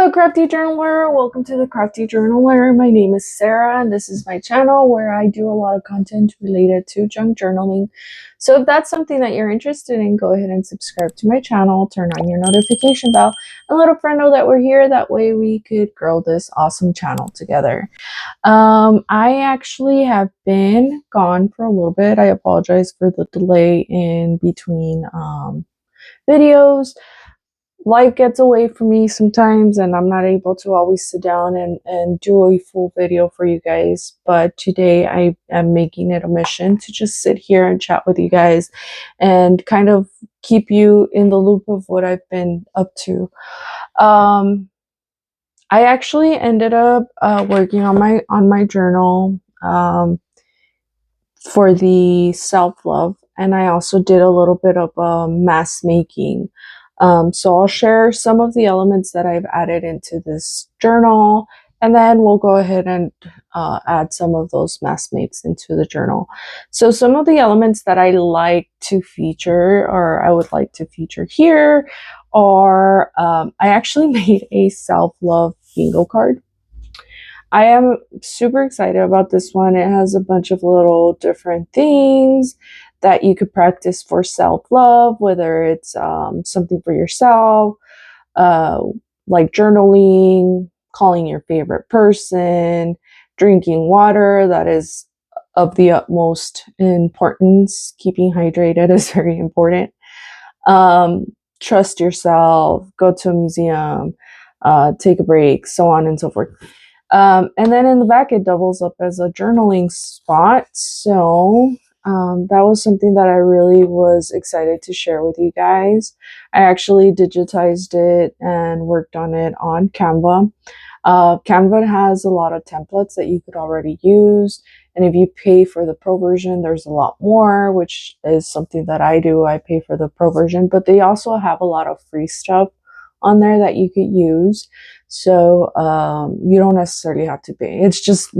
Hello, Crafty Journaler. Welcome to the Crafty Journaler. My name is Sarah, and this is my channel where I do a lot of content related to junk journaling. So if that's something that you're interested in, go ahead and subscribe to my channel, turn on your notification bell, and let a friend know that we're here. That way we could grow this awesome channel together. I actually have been gone for a little bit. I apologize for the delay in between videos. Life gets away from me sometimes, and I'm not able to always sit down and do a full video for you guys. But today I am making it a mission to just sit here and chat with you guys and kind of keep you in the loop of what I've been up to. I actually ended up working on my journal for the self-love, and I also did a little bit of mask making. So I'll share some of the elements that I've added into this journal, and then we'll go ahead and add some of those mask makes into the journal. So some of the elements that I like to feature, or I would like to feature here, are I actually made a self-love bingo card. I am super excited about this one. It has a bunch of little different things that you could practice for self-love, whether it's something for yourself, like journaling, calling your favorite person, drinking water. That is of the utmost importance. Keeping hydrated is very important. Trust yourself, go to a museum, take a break, so on and so forth. And then in the back, it doubles up as a journaling spot. So that was something that I really was excited to share with you guys. I actually digitized it and worked on it on Canva. Canva has a lot of templates that you could already use. And if you pay for the pro version, there's a lot more, which is something that I do. I pay for the pro version, but they also have a lot of free stuff on there that you could use. So you don't necessarily have to pay. It's just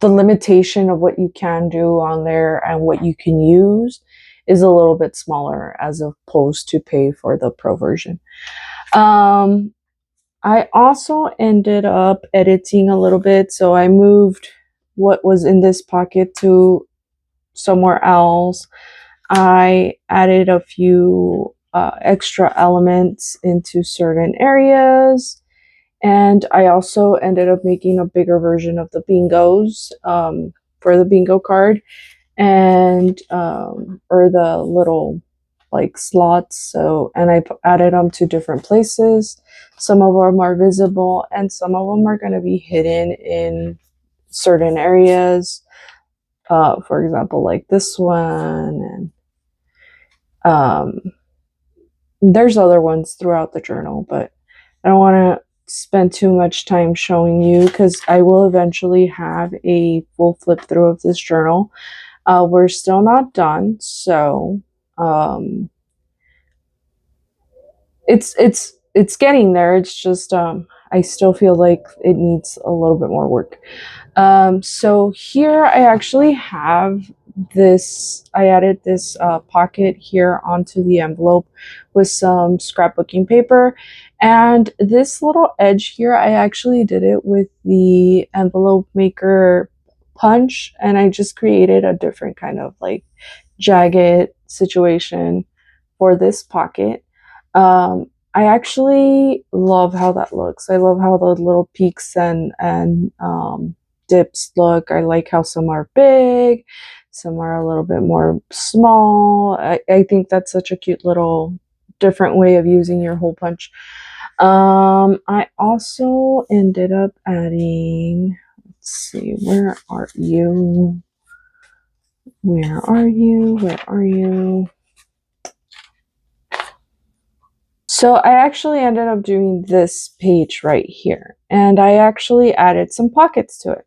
the limitation of what you can do on there and what you can use is a little bit smaller as opposed to pay for the pro version. I also ended up editing a little bit. So I moved what was in this pocket to somewhere else. I added a few extra elements into certain areas. And I also ended up making a bigger version of the bingos for the bingo card, and or the little like slots. So, and I added them to different places. Some of them are visible, and some of them are going to be hidden in certain areas. For example, like this one, and there's other ones throughout the journal, but I don't want to spend too much time showing you because I will eventually have a full flip through of this journal. We're still not done, so it's getting there. It's just I still feel like it needs a little bit more work. So here I actually have this. I added this pocket here onto the envelope with some scrapbooking paper, and this little edge here, I actually did it with the envelope maker punch, and I just created a different kind of like jagged situation for this pocket. I actually love how that looks. I love how the little peaks and dips look. I like how some are big, some are a little bit more small. I think that's such a cute little different way of using your hole punch. I also ended up adding, let's see, where are you? Where are you? Where are you? So I actually ended up doing this page right here, and I actually added some pockets to it.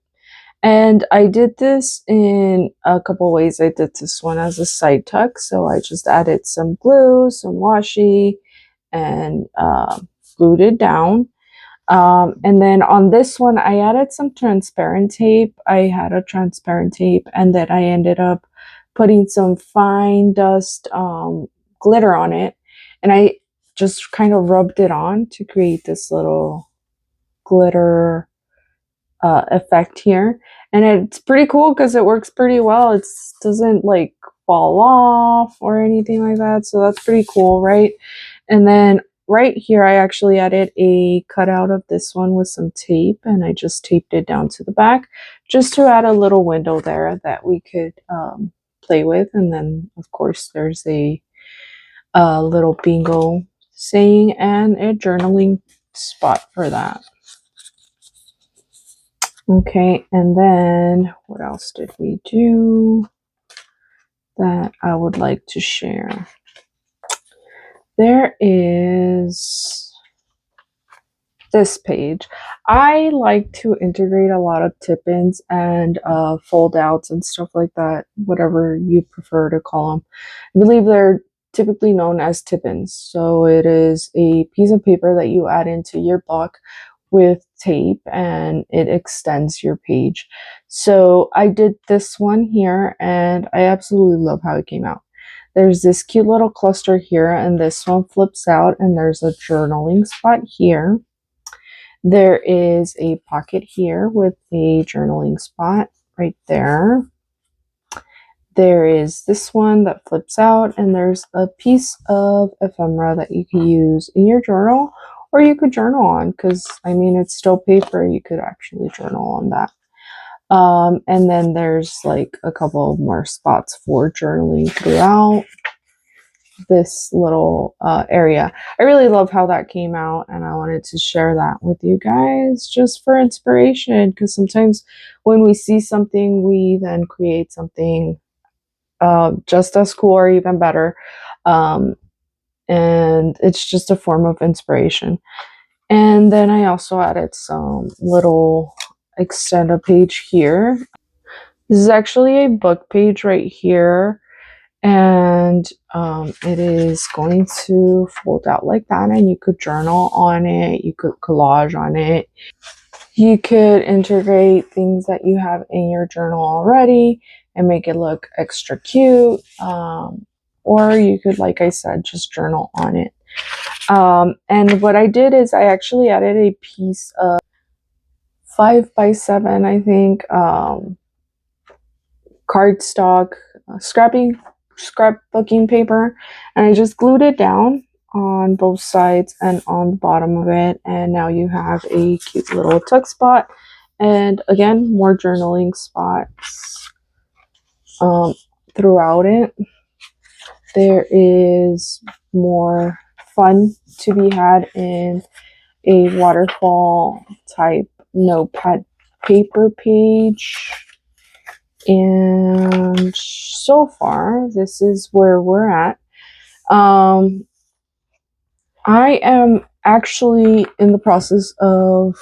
And I did this in a couple ways. I did this one as a side tuck, so I just added some glue, some washi, and glued it down. And then on this one, I added some transparent tape. I had a transparent tape, and then I ended up putting some fine dust glitter on it, and I just kind of rubbed it on to create this little glitter effect here, and it's pretty cool because it works pretty well. It doesn't like fall off or anything like that, so that's pretty cool, right? And then right here I actually added a cutout of this one with some tape, and I just taped it down to the back just to add a little window there that we could play with. And then of course there's a little bingo saying and a journaling spot for that. Okay, and then what else did we do that I would like to share? There is this page. I like to integrate a lot of tip-ins and fold outs and stuff like that, whatever you prefer to call them. I believe they're typically known as tip-ins. So it is a piece of paper that you add into your book with tape, and it extends your page. So I did this one here, and I absolutely love how it came out. There's this cute little cluster here, and this one flips out, and there's a journaling spot here. There is a pocket here with a journaling spot right there. There is this one that flips out, and there's a piece of ephemera that you can use in your journal, or you could journal on, because I mean it's still paper. You could actually journal on that. And then there's like a couple more spots for journaling throughout this little area. I really love how that came out, and I wanted to share that with you guys just for inspiration, because sometimes when we see something, we then create something just as cool or even better. And it's just a form of inspiration. And then I also added some little extend a page here. This is actually a book page right here, and it is going to fold out like that, and you could journal on it, you could collage on it, you could integrate things that you have in your journal already and make it look extra cute, or you could, like I said, just journal on it. And what I did is I actually added a piece of 5x7, I think, cardstock scrapbooking paper, and I just glued it down on both sides and on the bottom of it, and now you have a cute little tuck spot, and again, more journaling spots throughout it. There is more fun to be had in a waterfall type notepad paper page. And so far, this is where we're at. I am actually in the process of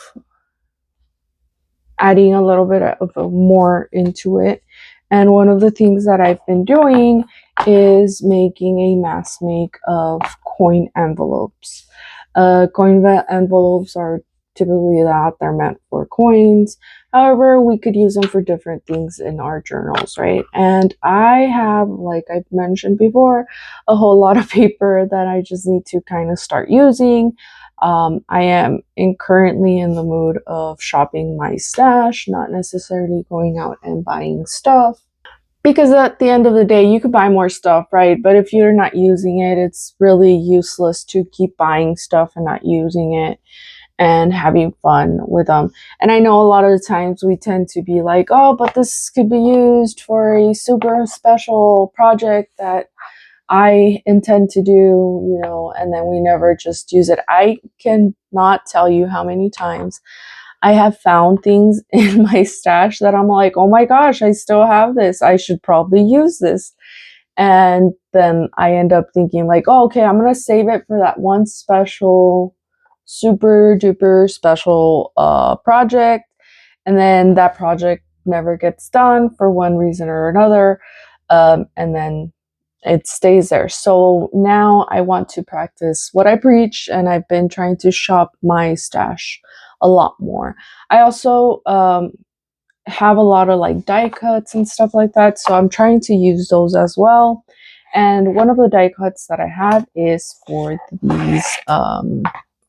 adding a little bit of more into it. And one of the things that I've been doing is making a mass make of coin envelopes. Coin envelopes are typically that they're meant for coins. However, we could use them for different things in our journals, right? And I have, like I've mentioned before, a whole lot of paper that I just need to kind of start using. I am currently in the mood of shopping my stash, not necessarily going out and buying stuff. Because at the end of the day, you could buy more stuff, right? But if you're not using it, it's really useless to keep buying stuff and not using it and having fun with them. And I know a lot of the times we tend to be like, oh, but this could be used for a super special project that I intend to do, you know, and then we never just use it. I cannot tell you how many times I have found things in my stash that I'm like, oh my gosh, I still have this. I should probably use this. And then I end up thinking like, oh, okay, I'm going to save it for that one special, super duper special project. And then that project never gets done for one reason or another. And then it stays there. So now I want to practice what I preach, and I've been trying to shop my stash a lot more. I also have a lot of like die cuts and stuff like that, so I'm trying to use those as well. And one of the die cuts that I have is for these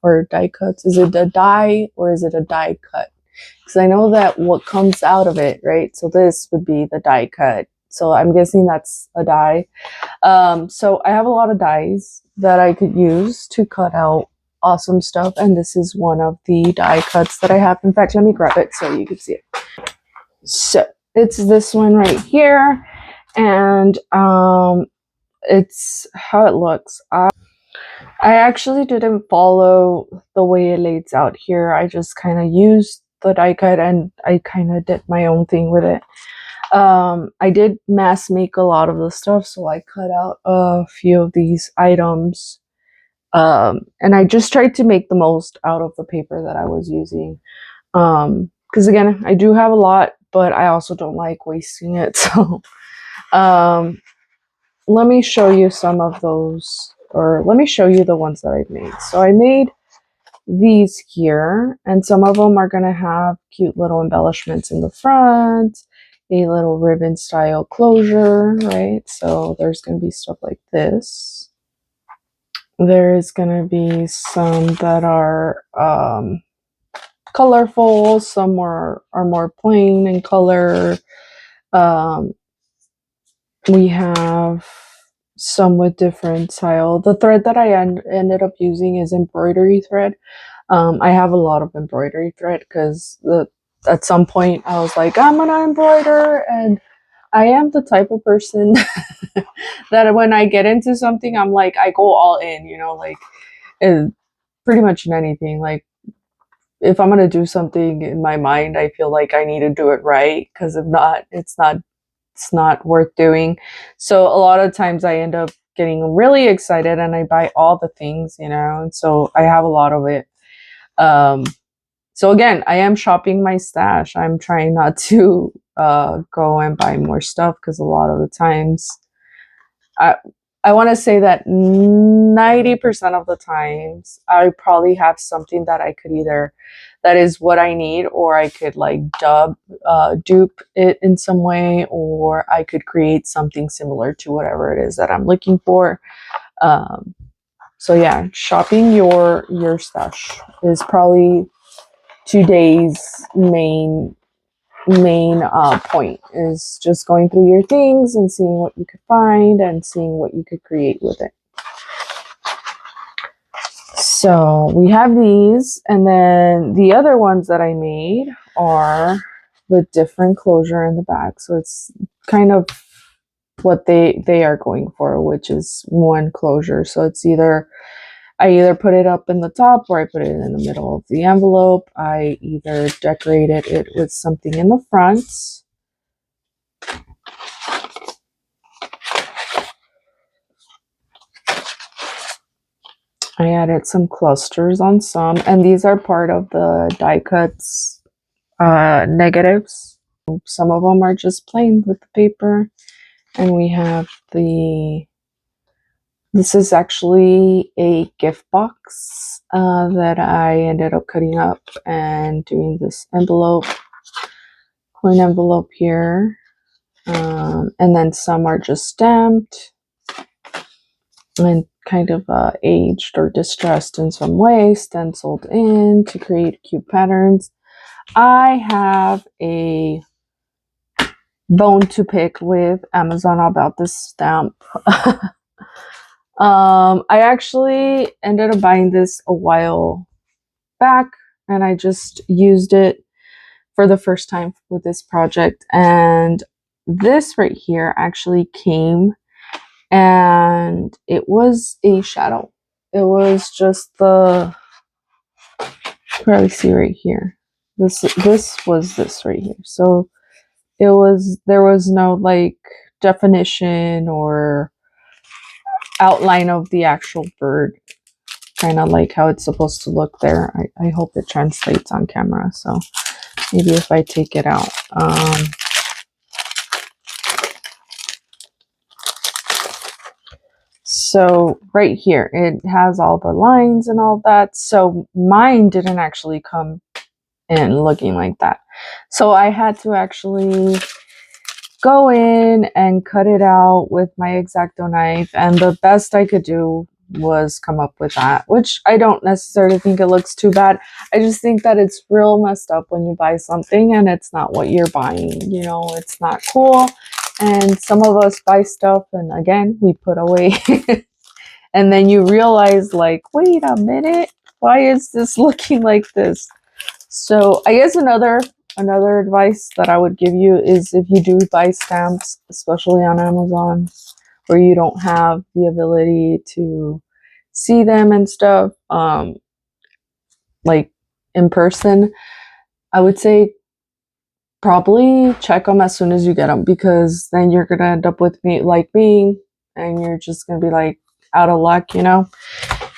or die cuts. Is it a die or is it a die cut? Because I know that what comes out of it, right? So this would be the die cut. So I'm guessing that's a die. So I have a lot of dies that I could use to cut out awesome stuff. And this is one of the die cuts that I have. In fact, let me grab it so you can see it. So it's this one right here. And it's how it looks. I actually didn't follow the way it lays out here. I just kind of used the die cut and I kind of did my own thing with it. I did mass make a lot of the stuff, so I cut out a few of these items. And I just tried to make the most out of the paper that I was using. Because again, I do have a lot, but I also don't like wasting it. So let me show you some of those, or let me show you the ones that I've made. So I made these here, and some of them are going to have cute little embellishments in the front, a little ribbon style closure, right? So there's going to be stuff like this. There is going to be some that are colorful, some are more plain in color. We have some with different style. The thread that I ended up using is embroidery thread. I have a lot of embroidery thread because at some point I was like, I'm gonna embroider, and I am the type of person that when I get into something, I'm like, I go all in, you know, like pretty much in anything. Like if I'm gonna do something in my mind, I feel like I need to do it right, because if not, it's not worth doing. So a lot of times I end up getting really excited and I buy all the things, you know, and so I have a lot of it. So again, I am shopping my stash. I'm trying not to go and buy more stuff, because a lot of the times I want to say that 90% of the times I probably have something that I could either, that is what I need, or I could like dupe it in some way, or I could create something similar to whatever it is that I'm looking for. So yeah, shopping your stash is probably today's main point, is just going through your things and seeing what you could find and seeing what you could create with it. So we have these, and then the other ones that I made are with different closure in the back. So it's kind of what they are going for, which is one closure. So it's I either put it up in the top or I put it in the middle of the envelope. I either decorated it with something in the front. I added some clusters on some, and these are part of the die cuts negatives. Some of them are just plain with the paper, and we have this is actually a gift box that I ended up cutting up and doing this envelope, coin envelope here. And then some are just stamped and kind of aged or distressed in some way, stenciled in to create cute patterns. I have a bone to pick with Amazon about this stamp. I actually ended up buying this a while back, and I just used it for the first time with this project. And this right here actually came, and it was a shadow. It was just the, you probably see right here. This was this right here. So there was no like definition or outline of the actual bird, kind of like how it's supposed to look there. I hope it translates on camera. So maybe if I take it out. So right here, it has all the lines and all that. So mine didn't actually come in looking like that. So I had to actually go in and cut it out with my X-Acto knife. And the best I could do was come up with that, which I don't necessarily think it looks too bad. I just think that it's real messed up when you buy something and it's not what you're buying. You know, it's not cool. And some of us buy stuff and again, we put away. And then you realize like, wait a minute, why is this looking like this? So I guess another advice that I would give you is if you do buy stamps, especially on Amazon, where you don't have the ability to see them and stuff, like in person, I would say probably check them as soon as you get them, because then you're gonna end up with me like me, and you're just gonna be like out of luck, you know,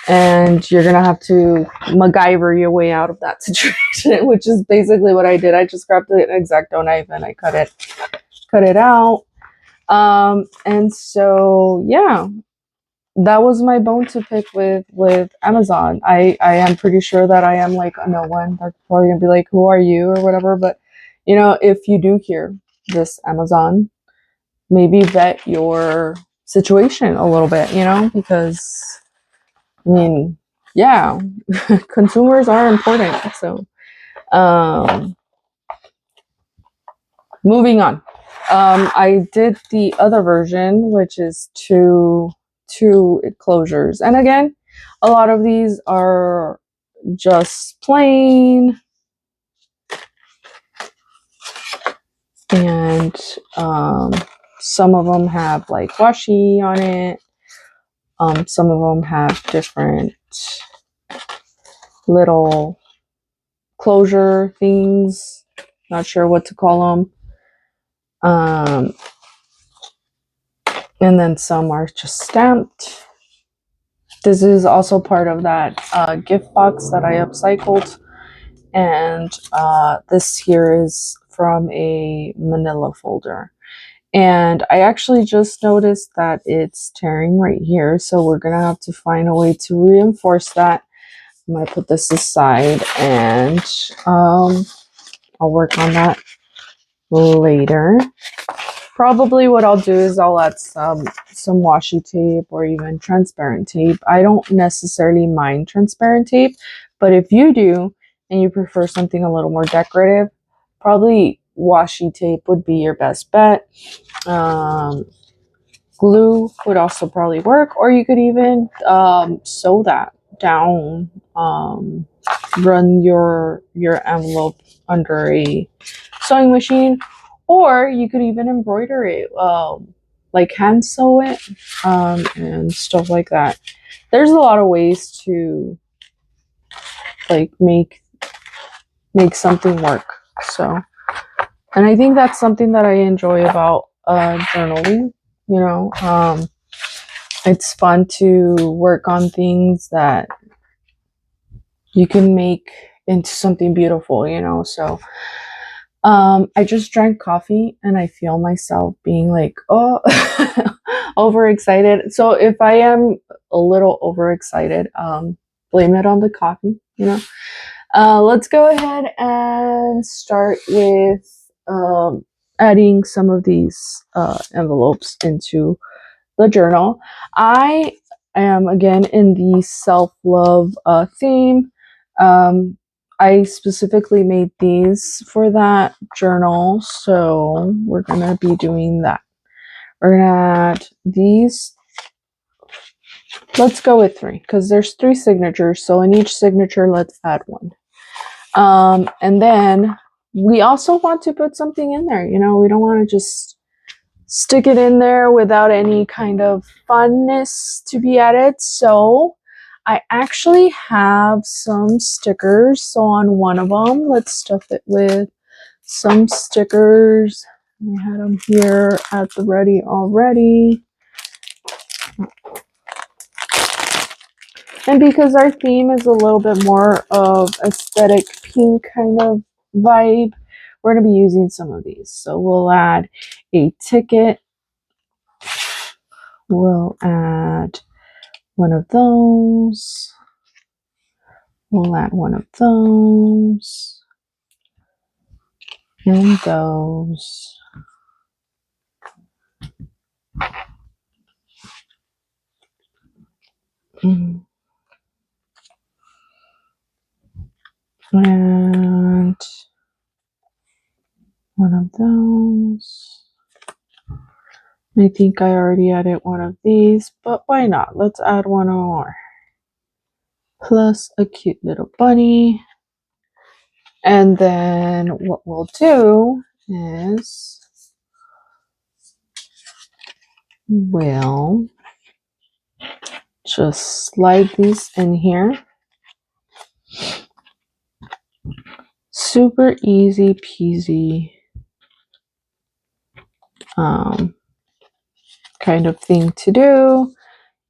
and you're gonna have to MacGyver your way out of that situation, which is basically what I did. I just grabbed an X-Acto knife and I cut it out. And so yeah, that was my bone to pick with Amazon. I am pretty sure that I am like a no one. They're probably gonna be like, who are you or whatever, but you know, if you do hear this, Amazon, maybe vet your situation a little bit, you know, because I mean, yeah, consumers are important. So moving on. I did the other version, which is two closures. And again, a lot of these are just plain. And some of them have like washi on it. Some of them have different little closure things. Not sure what to call them. And then some are just stamped. This is also part of that gift box that I upcycled. And this here is from a manila folder. And I actually just noticed that it's tearing right here. So we're going to have to find a way to reinforce that. I'm going to put this aside and I'll work on that later. Probably what I'll do is I'll add some washi tape or even transparent tape. I don't necessarily mind transparent tape, but if you do and you prefer something a little more decorative, probably washi tape would be your best bet. Glue would also probably work, or you could even sew that down. Run your envelope under a sewing machine, or you could even embroider it, like hand sew it, and stuff like that. There's a lot of ways to like make something work. So, and I think that's something that I enjoy about journaling. You know, it's fun to work on things that you can make into something beautiful, you know. So I just drank coffee and I feel myself being like, oh, overexcited. So if I am a little overexcited, blame it on the coffee, you know. Let's go ahead and start with adding some of these envelopes into the journal. I am again in the self-love theme. I specifically made these for that journal, so we're gonna be doing that. We're gonna add these. Let's go with 3 because there's 3 signatures, so in each signature let's add 1. And then we also want to put something in there, you know. We don't want to just stick it in there without any kind of funness to be added. So I actually have some stickers. So on one of them, let's stuff it with some stickers. I had them here at the ready already. And because our theme is a little bit more of aesthetic pink kind of vibe, we're going to be using some of these. So we'll add a ticket. We'll add one of those. We'll add one of those. And those. And one of those. I think I already added one of these, but why not? Let's add one more. Plus a cute little bunny. And then what we'll do is we'll just slide these in here. Super easy peasy kind of thing to do.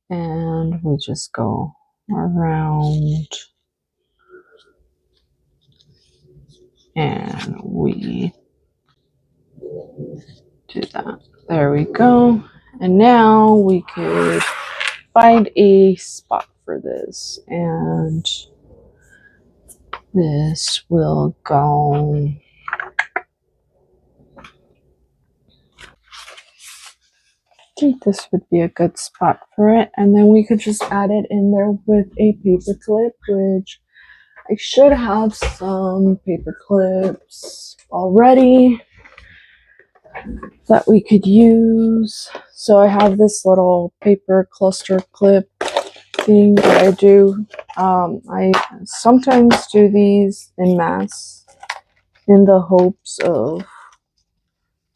And we just go around and we do that. There we go. And now we could find a spot for this, and this will go I think this would be a good spot for it, and then we could just add it in there with a paper clip, which I should have some paper clips already that we could use. So I have this little paper cluster clip thing that I do. I sometimes do these in mass in the hopes of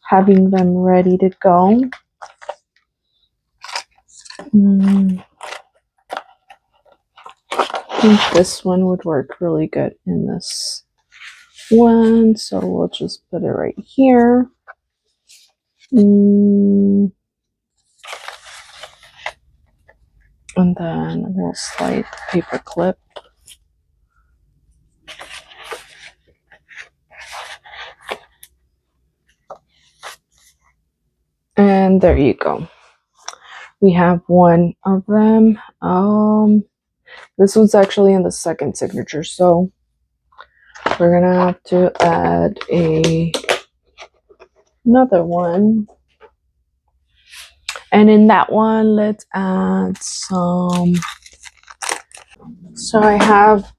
having them ready to go. I think this one would work really good in this one, so we'll just put it right here. And then we'll slide the paper clip. And there you go. We have one of them. This one's actually in the second signature, so we're gonna have to add another one. And in that one, let's add some. So I have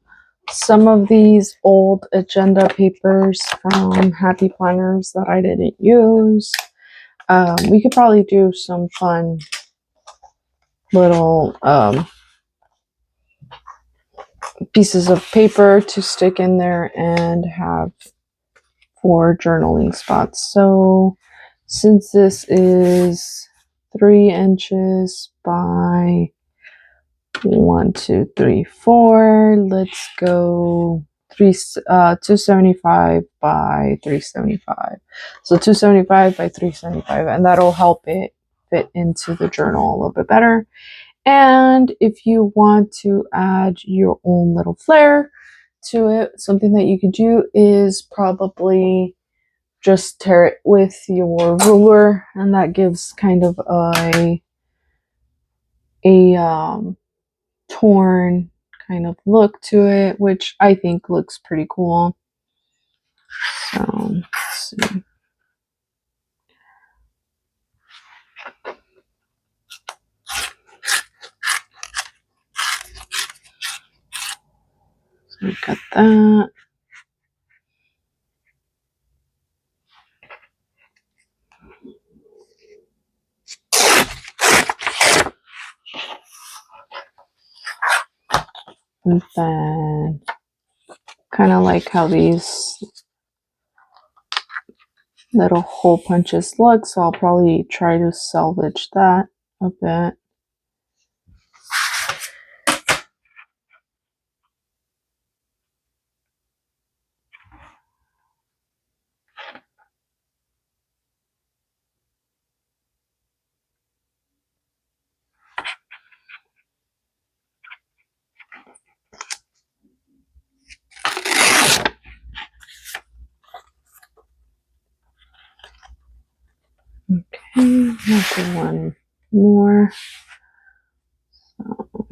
some of these old agenda papers from Happy Planners that I didn't use. We could probably do some fun little pieces of paper to stick in there and have for journaling spots. So since this is 3 inches by 1, 2, 3, 4, let's go 275 by 375. So 275 by 375, and that'll help it fit into the journal a little bit better. And if you want to add your own little flair to it, something that you could do is probably just tear it with your ruler, and that gives kind of a torn kind of look to it, which I think looks pretty cool. So let's see. So we got that. And then kind of like how these little hole punches look, so I'll probably try to salvage that a bit. Okay, let's do one more. So.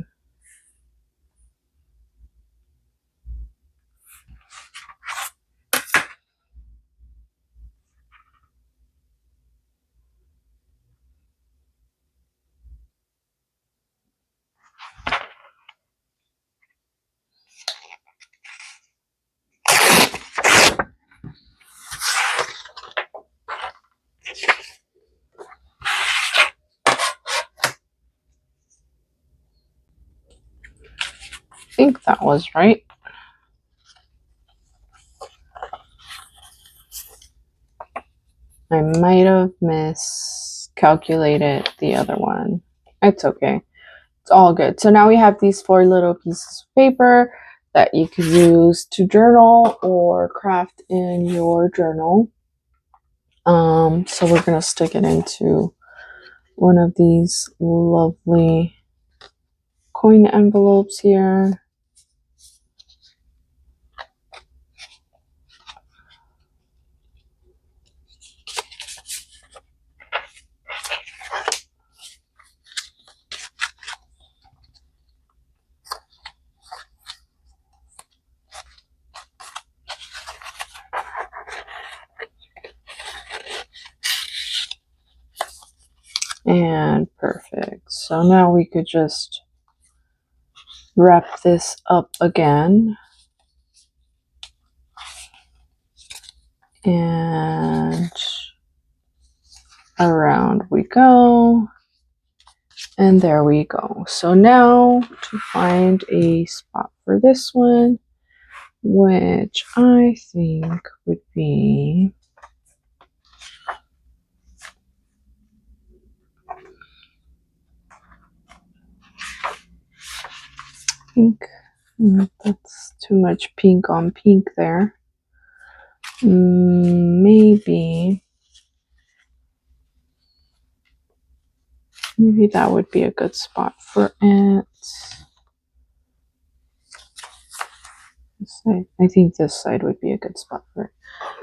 think that was right. I might have miscalculated the other one. It's okay. It's all good. So now we have these 4 little pieces of paper that you could use to journal or craft in your journal. So we're going to stick it into one of these lovely coin envelopes here. And perfect. So now we could just wrap this up again. And around we go. And there we go. So now to find a spot for this one, which I think would be pink. That's too much pink on pink there. Maybe that would be a good spot for it. This side. I think this side would be a good spot for it.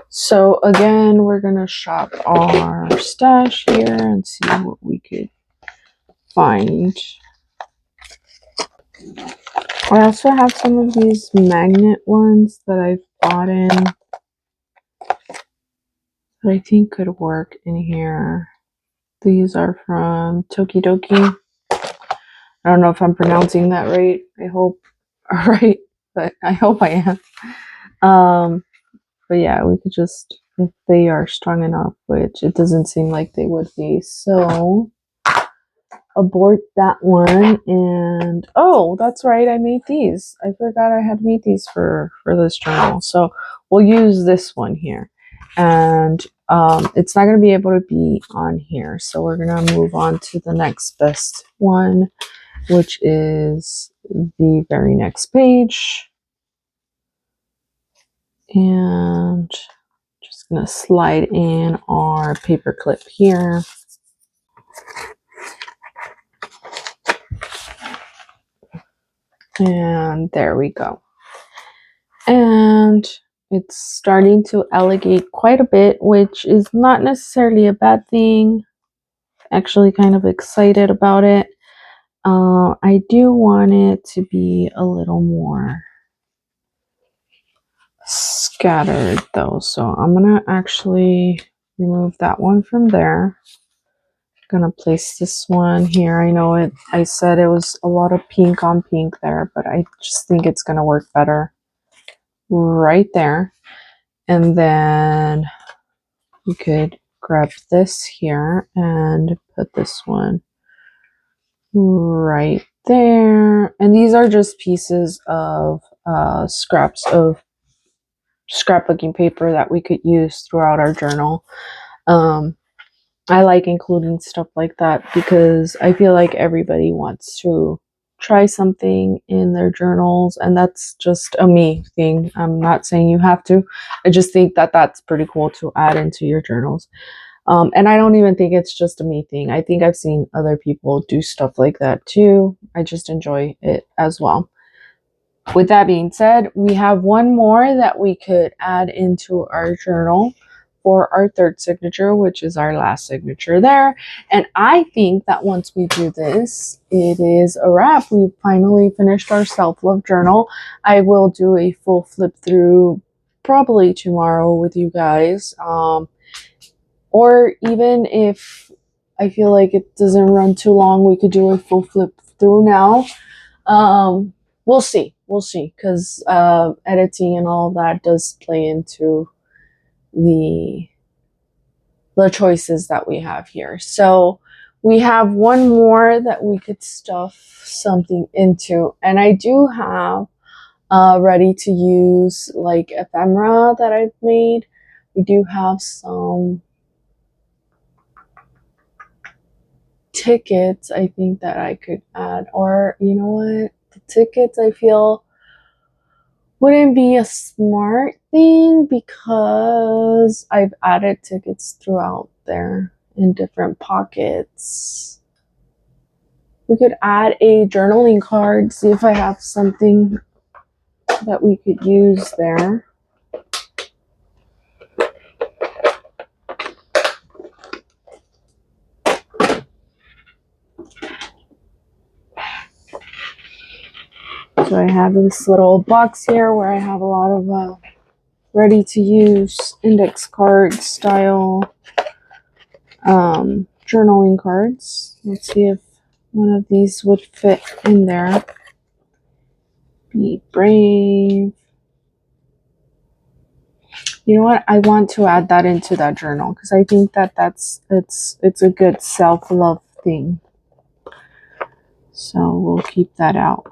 So again, we're gonna shop our stash here and see what we could find. I also have some of these magnet ones that I've bought in that I think could work in here. These are from Tokidoki. I don't know if I'm pronouncing that right. I hope right, but I hope I am. But yeah, we could just, if they are strong enough, which it doesn't seem like they would be, so abort that one. And oh, that's right, I made these. I forgot I had made these for this journal. So we'll use this one here, and it's not going to be able to be on here, so we're going to move on to the next best one, which is the very next page. And just going to slide in our paper clip here. And there we go. And it's starting to elongate quite a bit, which is not necessarily a bad thing. Actually kind of excited about it. I do want it to be a little more scattered though, so I'm gonna actually remove that one from there. I'm gonna place this one here. I know it, I said it was a lot of pink on pink there, but I just think it's gonna work better right there. And then we could grab this here and put this one right there. And these are just pieces of scraps of scrapbooking paper that we could use throughout our journal. I like including stuff like that because I feel like everybody wants to try something in their journals, and that's just a me thing. I'm not saying you have to. I just think that that's pretty cool to add into your journals. And I don't even think it's just a me thing. I think I've seen other people do stuff like that too. I just enjoy it as well. With that being said, we have one more that we could add into our journal for our third signature, which is our last signature there. And I think that once we do this, it is a wrap. We've finally finished our self-love journal. I will do a full flip through probably tomorrow with you guys. Or even if I feel like it doesn't run too long, we could do a full flip through now. We'll see. We'll see, because editing and all that does play into the choices that we have here. So we have one more that we could stuff something into, and I do have ready to use like ephemera that I've made. We do have some tickets I think that I could add, or you know what, the tickets I feel wouldn't be a smart thing because I've added tickets throughout there in different pockets. We could add a journaling card, see if I have something that we could use there. So I have this little box here where I have a lot of ready to use index card style journaling cards. Let's see if one of these would fit in there. Be brave. You know what? I want to add that into that journal because I think that it's a good self-love thing. So we'll keep that out.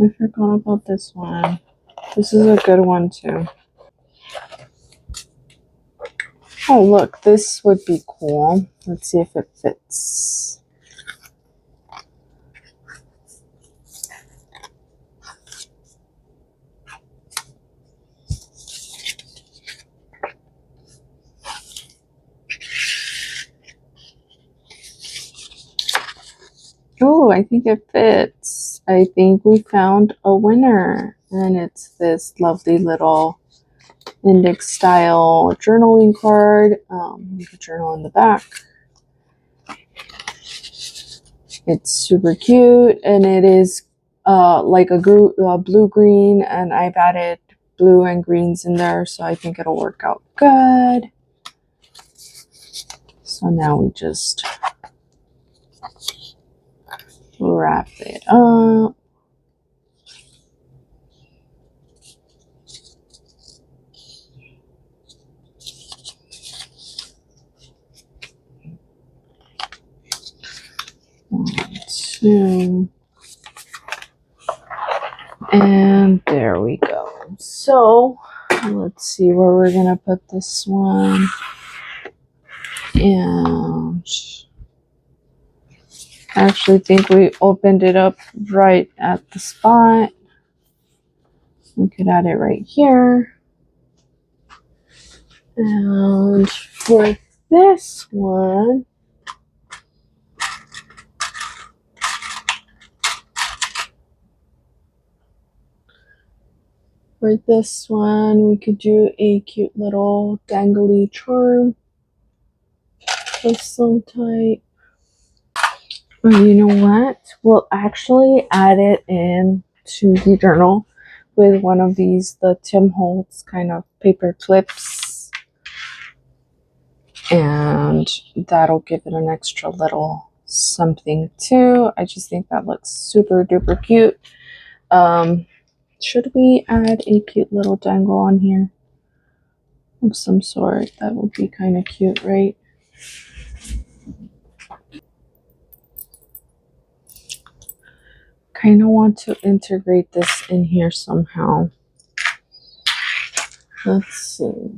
I forgot about this one. This is a good one too. Oh, look, this would be cool. Let's see if it fits. Oh, I think it fits. I think we found a winner, and it's this lovely little index style journaling card. You can journal in the back. It's super cute, and it is like a blue green, and I've added blue and greens in there, so I think it'll work out good. So now we just wrap it up. One, two. And there we go. So let's see where we're gonna put this one. And I actually think we opened it up right at the spot. We could add it right here. And for this one, we could do a cute little dangly charm of some type. Or you know what? We'll actually add it in to the journal with one of these, the Tim Holtz kind of paper clips. And that'll give it an extra little something too. I just think that looks super duper cute. Should we add a cute little dangle on here of some sort? That would be kind of cute, right? Kind of want to integrate this in here somehow. Let's see.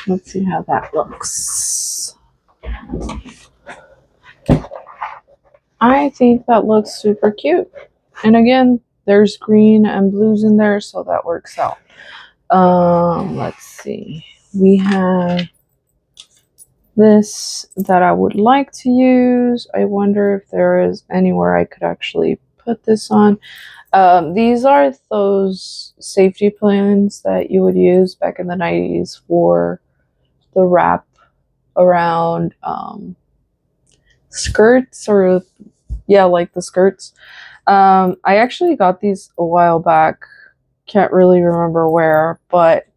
Let's see how that looks. I think that looks super cute. And again, there's green and blues in there, so that works out. Let's see. We have this that I would like to use. I wonder if there is anywhere I could actually put this on. These are those safety plans that you would use back in the 90s for the wrap around skirts, or yeah, like the skirts. I actually got these a while back. Can't really remember where, but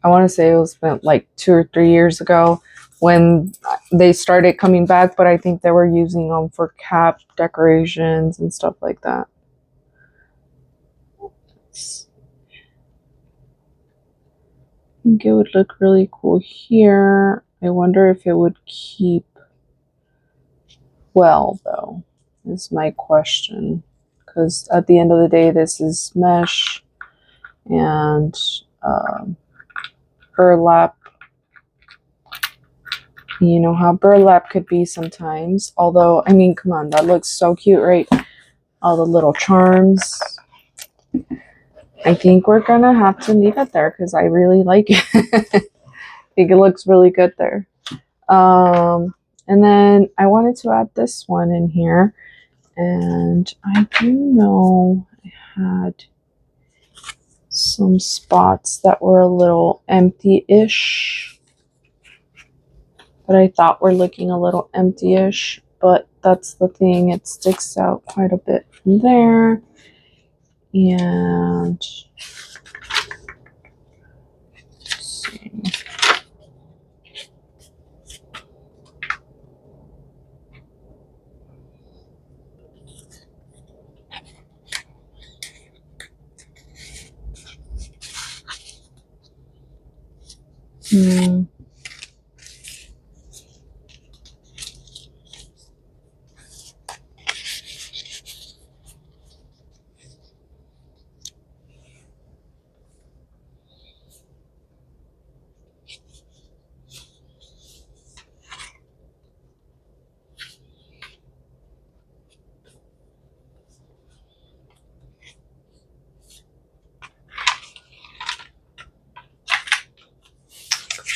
I want to say it was like 2 or 3 years ago when they started coming back, but I think they were using them for cap decorations and stuff like that. I think it would look really cool here. I wonder if it would keep well, though, is my question. Because at the end of the day, this is mesh and burlap. You know how burlap could be sometimes. Although, I mean, come on, that looks so cute, right? All the little charms. I think we're gonna have to leave it there because I really like it. I think it looks really good there. And then I wanted to add this one in here. And I do know I had some spots that were a little empty-ish. That I thought were looking a little empty-ish. But that's the thing. It sticks out quite a bit from there. And let's see.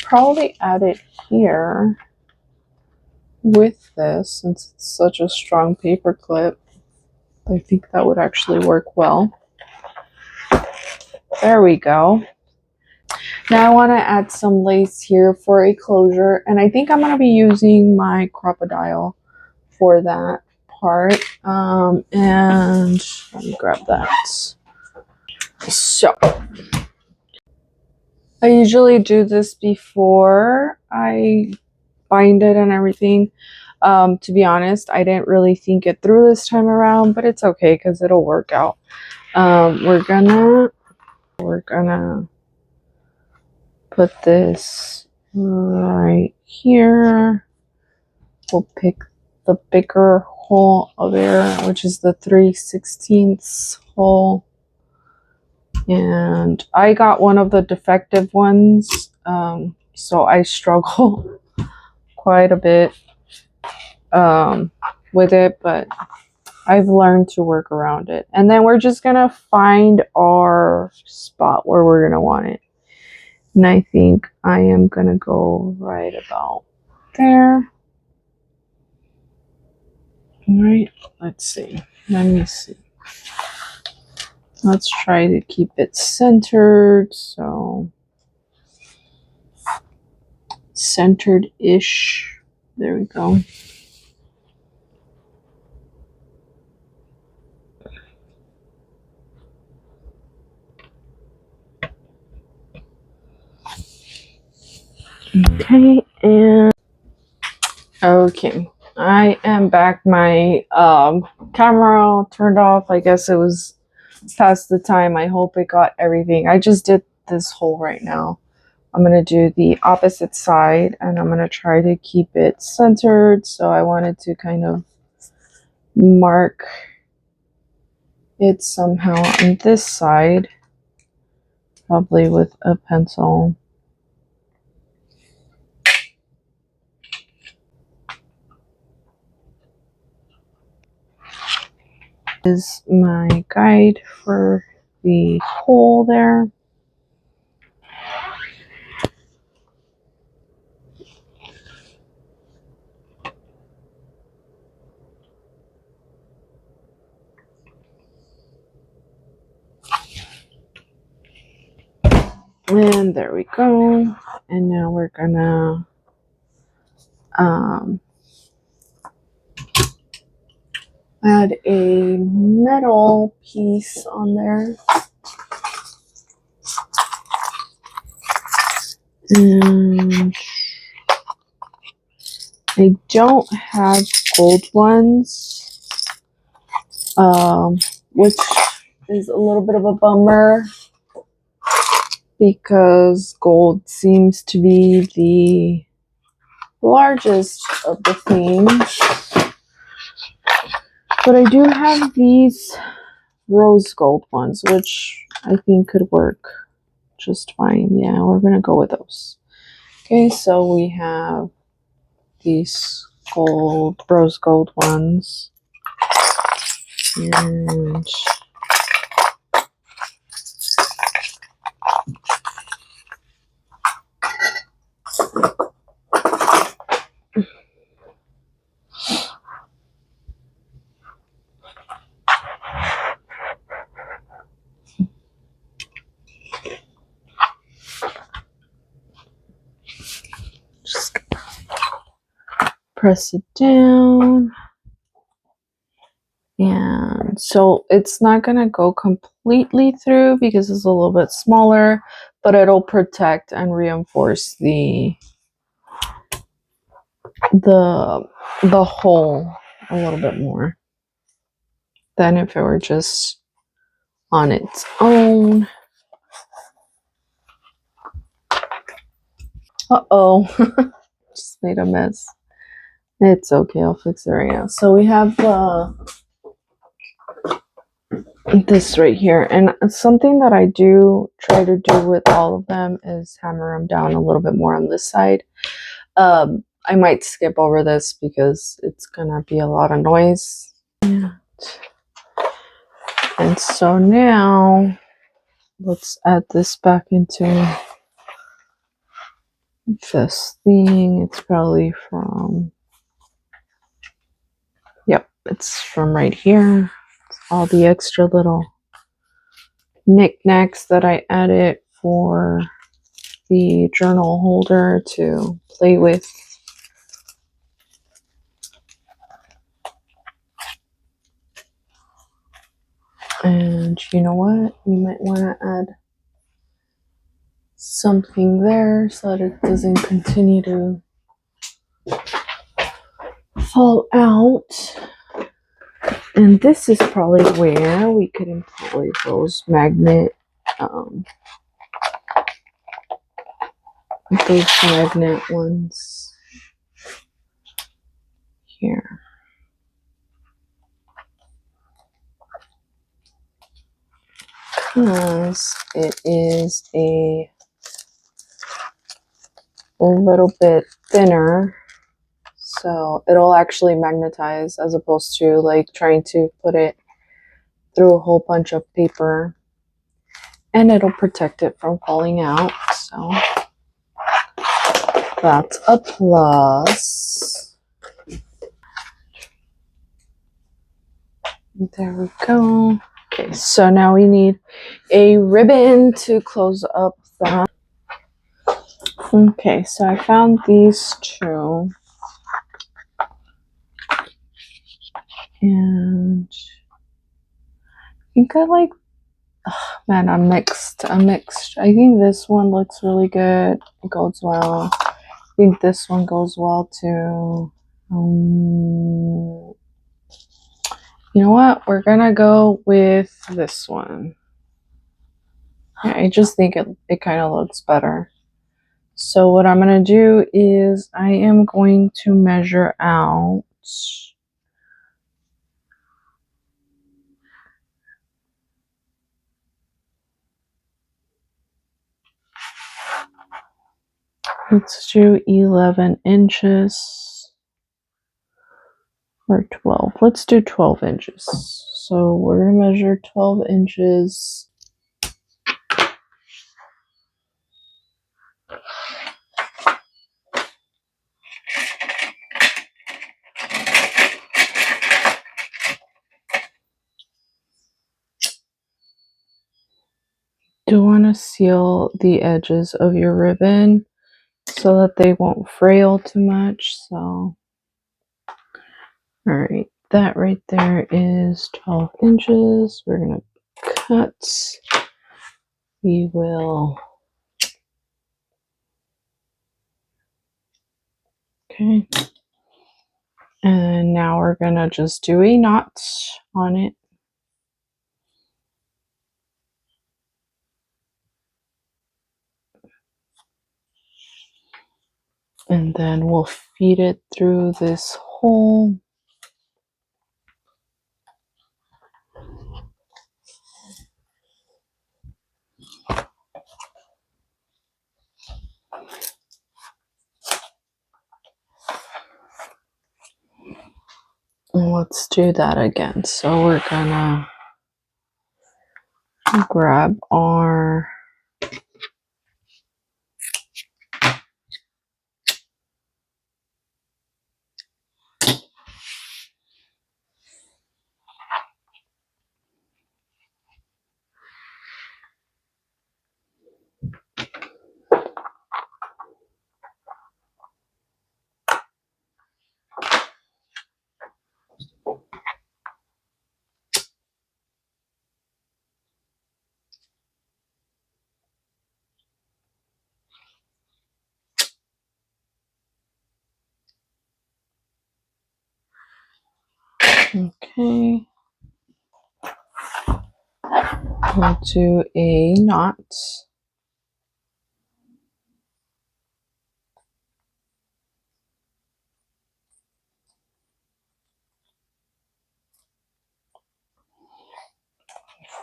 Probably add it here with this since it's such a strong paper clip. I think that would actually work well. There we go. Now I want to add some lace here for a closure, and I think I'm going to be using my crocodile for that part. And let me grab that. So I usually do this before I bind it and everything. To be honest, I didn't really think it through this time around, but it's okay because it'll work out. We're gonna put this right here. We'll pick the bigger hole of there, which is the 3/16 hole. And I got one of the defective ones, so I struggle quite a bit with it, but I've learned to work around it. And then we're just gonna find our spot where we're gonna want it. And I think I am gonna go right about there. All right, let's see. Let me see. Let's try to keep it centered. So centered-ish. There we go. Okay, and okay, I am back. My camera turned off. I guess it was past the time. I hope it got everything. I just did this hole right now. I'm going to do the opposite side, and I'm going to try to keep it centered. So I wanted to kind of mark it somehow on this side, probably with a pencil. Is my guide for the hole there. And there we go. And now we're gonna add a metal piece on there. And I don't have gold ones, which is a little bit of a bummer because gold seems to be the largest of the themes. But I do have these rose gold ones, which I think could work just fine. Yeah, we're gonna go with those. Okay, so we have these rose gold ones, and just press it down. And so it's not going to go completely through because it's a little bit smaller, but it'll protect and reinforce the hole a little bit more than if it were just on its own. Uh-oh. Just made a mess. It's okay, I'll fix it right now. So we have this right here, and something that I do try to do with all of them is hammer them down a little bit more on this side. I might skip over this because it's gonna be a lot of noise. And so now let's add this back into this thing. It's probably from, yep, it's from right here. It's all the extra little knickknacks that I added for the journal holder to play with. And you know what? You might want to add something there so that it doesn't continue to fall out. And this is probably where we could employ those magnet ones here. Because it is a little bit thinner, so it'll actually magnetize as opposed to like trying to put it through a whole bunch of paper, and it'll protect it from falling out, so that's a plus. There we go. Okay, so now we need a ribbon to close up that. Okay, so I found these two. And I think I like, man, I'm mixed. I think this one looks really good. It goes well. I think this one goes well too. You know what? We're gonna go with this one. I just think it kind of looks better. So what I'm gonna do is I am going to measure out let's do 11 inches or 12. Let's do 12 inches. So we're going to measure 12 inches. do want to seal the edges of your ribbon so that they won't frail too much. So, all right, that right there is 12 inches. We're going to cut. We will, okay. And now we're going to just do a knot on it. And then we'll feed it through this hole. And let's do that again. So we're gonna grab our okay. We'll do a knot.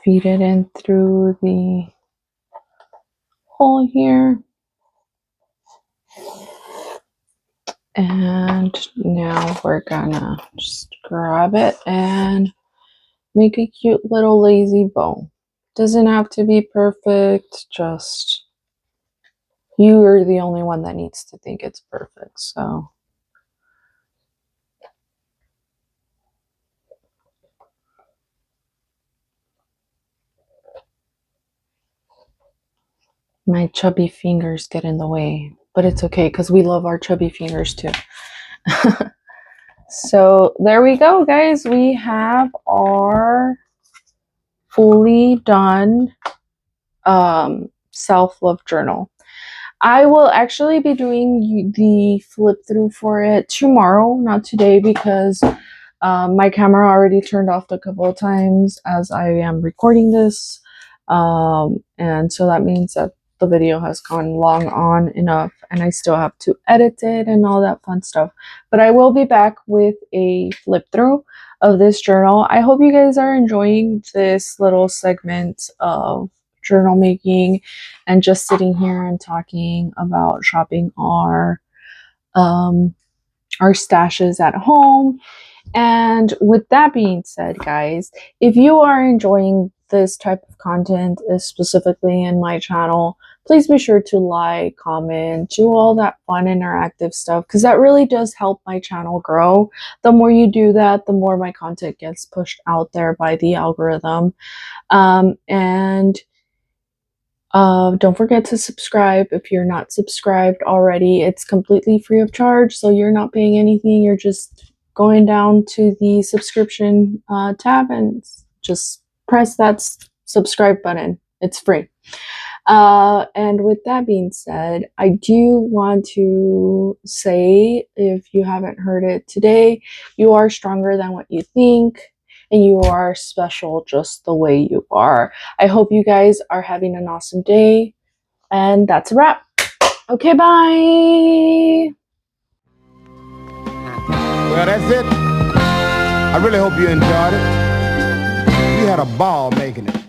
Feed it in through the hole here. And now we're gonna just grab it and make a cute little lazy bow. Doesn't have to be perfect, just you are the only one that needs to think it's perfect. So my chubby fingers get in the way, but it's okay because we love our chubby fingers too. So there we go, guys. We have our fully done self-love journal. I will actually be doing the flip through for it tomorrow, not today, because my camera already turned off a couple of times as I am recording this. And so that means that the video has gone long on enough and I still have to edit it and all that fun stuff. But I will be back with a flip through of this journal. I hope you guys are enjoying this little segment of journal making and just sitting here and talking about shopping our stashes at home. And with that being said, guys, if you are enjoying this type of content, specifically in my channel, please be sure to like, comment, do all that fun interactive stuff, because that really does help my channel grow. The more you do that, the more my content gets pushed out there by the algorithm. Don't forget to subscribe if you're not subscribed already. It's completely free of charge, so you're not paying anything. You're just going down to the subscription tab and just press that subscribe button. It's free. And with that being said, I do want to say, if you haven't heard it today, you are stronger than what you think. And you are special just the way you are. I hope you guys are having an awesome day. And that's a wrap. Okay, bye. Well, that's it. I really hope you enjoyed it. We had a ball making it.